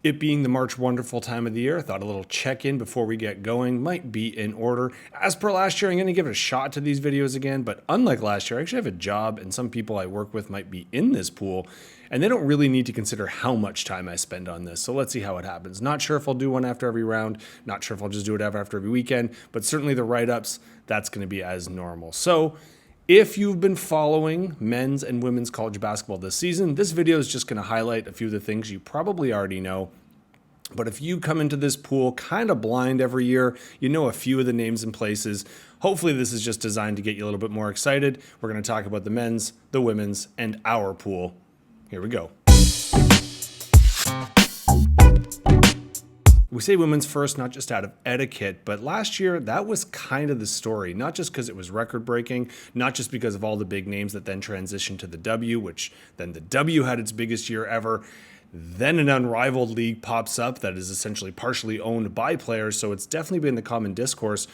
It being the March wonderful time of the year, I thought a little check-in before we get going might be in order. As per last year, I'm going to give it a shot to these videos again, but unlike last year, I actually have a job and some people I work with might be in this pool, and they don't really need to consider how much time I spend on this. So let's see how it happens. Not sure if I'll do one after every round, not sure if I'll just do it after every weekend, but certainly the write-ups, that's going to be as normal. So if you've been following men's and women's college basketball this season, this video is just going to highlight a few of the things you probably already know. But if you come into this pool kind of blind every year, you know a few of the names and places. Hopefully this is just designed to get you a little bit more excited. We're going to talk about the men's, the women's, and our pool. Here we go. We say women's first, not just out of etiquette, but last year that was kind of the story, not just because it was record breaking, not just because of all the big names that then transitioned to the W, which then the W had its biggest year ever. Then an unrivaled league pops up that is essentially partially owned by players, so it's definitely been the common discourse.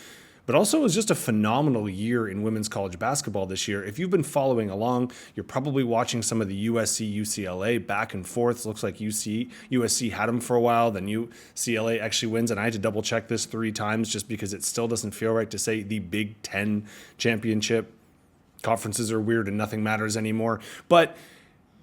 But also it was just a phenomenal year in women's college basketball this year. If you've been following along, you're probably watching some of the USC, UCLA back and forth. Looks like USC had them for a while, then UCLA actually wins. And I had to double check this 3 times just because it still doesn't feel right to say the Big Ten championship. Conferences are weird and nothing matters anymore. But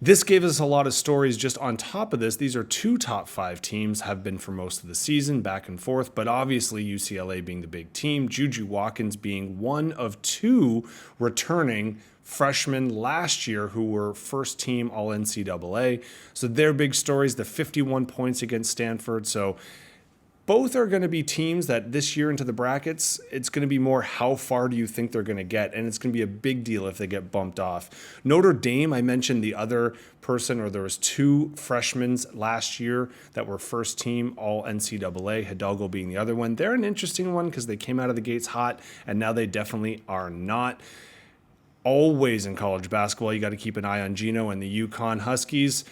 this gave us a lot of stories just on top of this. These are 2 top 5 teams, have been for most of the season, back and forth, but obviously UCLA being the big team, Juju Watkins being one of 2 returning freshmen last year who were first team all NCAA. So their big stories, the 51 points against Stanford. So both are going to be teams that this year into the brackets, it's going to be more how far do you think they're going to get, and it's going to be a big deal if they get bumped off. Notre Dame, I mentioned the other person, or there was 2 freshmen last year that were first team all NCAA, Hidalgo being the other one. They're an interesting one because they came out of the gates hot, and now they definitely are not. Always in college basketball, you got to keep an eye on Gino and the UConn Huskies.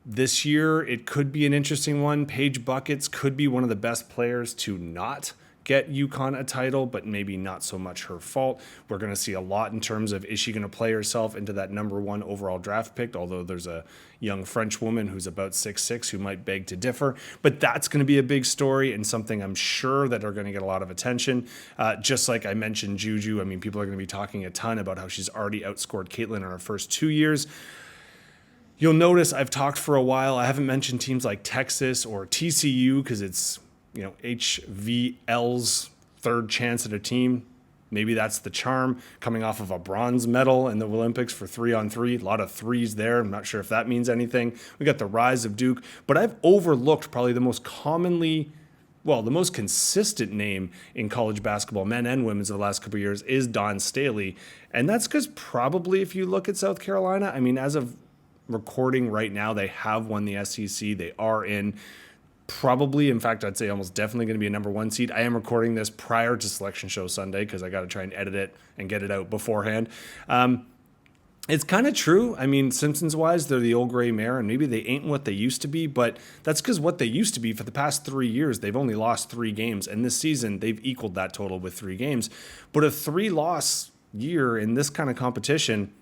This year, it could be an interesting one. Paige Buckets could be one of the best players to not get UConn a title, but maybe not so much her fault. We're going to see a lot in terms of, is she going to play herself into that number 1 overall draft pick, although there's a young French woman who's about 6'6" who might beg to differ. But that's going to be a big story and something I'm sure that are going to get a lot of attention. Just like I mentioned Juju, I mean, people are going to be talking a ton about how she's already outscored Caitlin in her first 2 years. You'll notice I've talked for a while. I haven't mentioned teams like Texas or TCU because it's, HVL's third chance at a team. Maybe that's the charm, coming off of a bronze medal in the Olympics for 3-on-3. A lot of threes there. I'm not sure if that means anything. We got the rise of Duke, but I've overlooked probably the most consistent name in college basketball, men and women's, in the last couple of years is Dawn Staley. And that's because probably if you look at South Carolina, I mean, as of recording right now, they have won the SEC. They are in probably, in fact, I'd say almost definitely going to be a number 1 seed. I am recording this prior to Selection Show Sunday because I got to try and edit it and get it out beforehand. It's kind of true. I mean, Simpsons-wise, they're the old gray mare, and maybe they ain't what they used to be, but that's because what they used to be for the past 3 years, they've only lost 3 games, and this season, they've equaled that total with 3 games. But a 3-loss year in this kind of competition,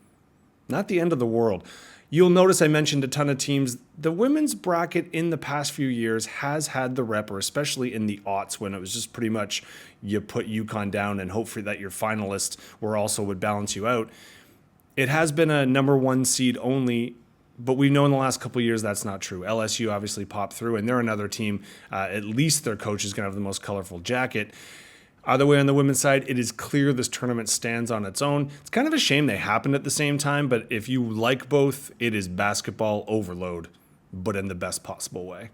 not the end of the world. You'll notice I mentioned a ton of teams. The women's bracket in the past few years has had the rep, or especially in the aughts when it was just pretty much you put UConn down and hope for that your finalists were also would balance you out. It has been a number 1 seed only, but we know in the last couple of years that's not true. LSU obviously popped through, and they're another team. At least their coach is going to have the most colorful jacket. Either way, on the women's side, it is clear this tournament stands on its own. It's kind of a shame they happened at the same time, but if you like both, it is basketball overload, but in the best possible way.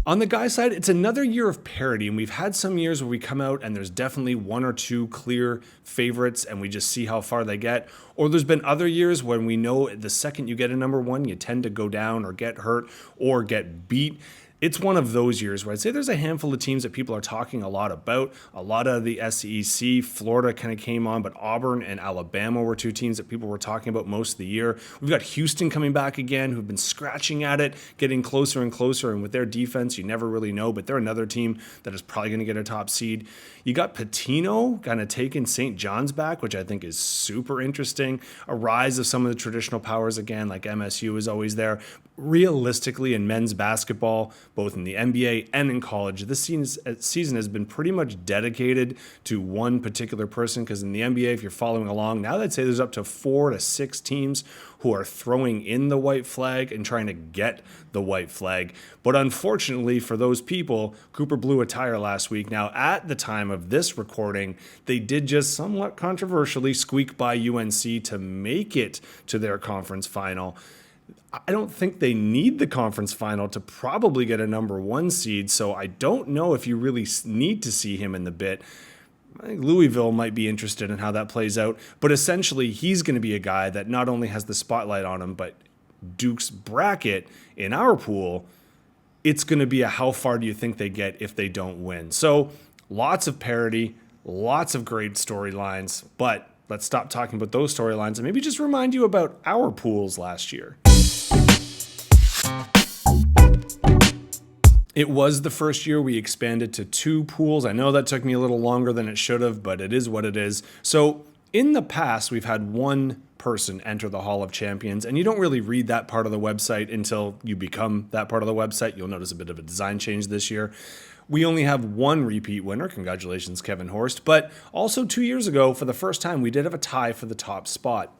On the guys' side, it's another year of parity, and we've had some years where we come out and there's definitely 1 or 2 clear favorites and we just see how far they get. Or there's been other years when we know the second you get a number 1, you tend to go down or get hurt or get beat. it's one of those years where I'd say there's a handful of teams that people are talking a lot about. A lot of the SEC, Florida kind of came on, but Auburn and Alabama were two teams that people were talking about most of the year. We've got Houston coming back again, who've been scratching at it, getting closer and closer. And with their defense, you never really know, but they're another team that is probably going to get a top seed. You got Pitino kind of taking St. John's back, which I think is super interesting. A rise of some of the traditional powers again, like MSU is always there. Realistically, in men's basketball, both in the NBA and in college, this season has been pretty much dedicated to one particular person, because in the NBA, if you're following along, now I'd say there's up to 4 to 6 teams who are throwing in the white flag and trying to get the white flag. But unfortunately for those people, Cooper blew a tire last week. Now, at the time of this recording, they did just somewhat controversially squeak by UNC to make it to their conference final. I don't think they need the conference final to probably get a number 1 seed, so I don't know if you really need to see him in the bit. I think Louisville might be interested in how that plays out, but essentially he's going to be a guy that not only has the spotlight on him, but Duke's bracket in our pool, it's going to be a how far do you think they get if they don't win. So lots of parity, lots of great storylines, but let's stop talking about those storylines and maybe just remind you about our pools last year. It was the first year we expanded to 2 pools. I know that took me a little longer than it should have, but it is what it is. So in the past, we've had 1 person enter the Hall of Champions, and you don't really read that part of the website until you become that part of the website. You'll notice a bit of a design change this year. We only have 1 repeat winner. Congratulations, Kevin Horst. But also 2 years ago, for the first time, we did have a tie for the top spot.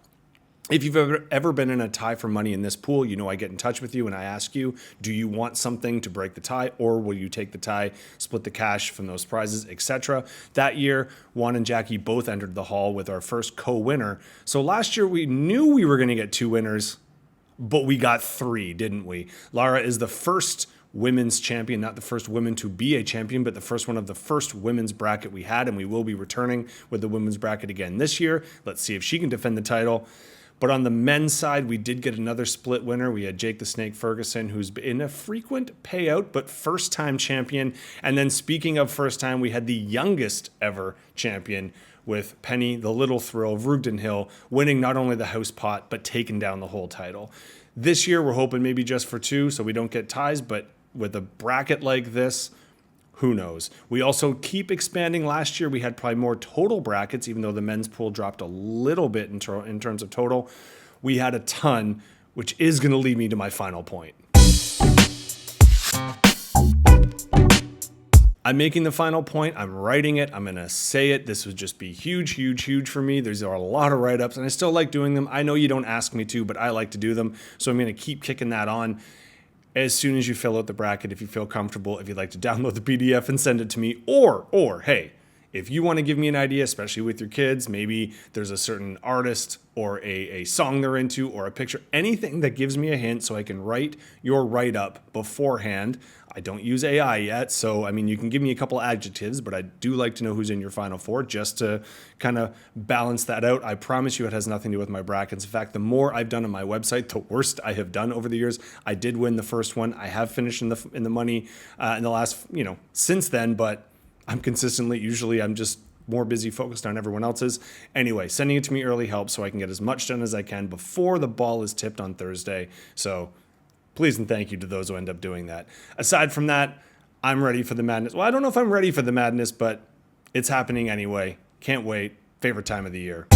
If you've ever been in a tie for money in this pool, you know I get in touch with you and I ask you, do you want something to break the tie, or will you take the tie, split the cash from those prizes, etc. That year, Juan and Jackie both entered the hall with our first co-winner. So last year we knew we were going to get 2 winners, but we got 3, didn't we? Lara is the first women's champion, not the first woman to be a champion, but the first one of the first women's bracket we had, and we will be returning with the women's bracket again this year. Let's see if she can defend the title. But on the men's side, we did get another split winner. We had Jake the Snake Ferguson, who's been a frequent payout, but first-time champion. And then speaking of first time, we had the youngest ever champion with Penny the Little Thrill of Rugden Hill winning not only the house pot, but taking down the whole title. This year, we're hoping maybe just for 2, so we don't get ties, but with a bracket like this, who knows? We also keep expanding. Last year, we had probably more total brackets, even though the men's pool dropped a little bit in terms of total. We had a ton, which is going to lead me to my final point. I'm making the final point. I'm writing it. I'm going to say it. This would just be huge, huge, huge for me. There's a lot of write-ups, and I still like doing them. I know you don't ask me to, but I like to do them. So I'm going to keep kicking that on. As soon as you fill out the bracket, if you feel comfortable, if you'd like to download the PDF and send it to me, or hey, if you want to give me an idea, especially with your kids, maybe there's a certain artist or a song they're into or a picture, anything that gives me a hint so I can write your write-up beforehand. I don't use AI yet, so I mean, you can give me a couple adjectives, but I do like to know who's in your final 4 just to kind of balance that out. I promise you it has nothing to do with my brackets. In fact, the more I've done on my website, the worst I have done over the years. I did win the first one. I have finished in the money in the last, since then, but I'm consistently, usually I'm just more busy focused on everyone else's. Anyway, sending it to me early helps so I can get as much done as I can before the ball is tipped on Thursday. So please and thank you to those who end up doing that. Aside from that, I'm ready for the madness. Well, I don't know if I'm ready for the madness, but it's happening anyway. Can't wait. Favorite time of the year.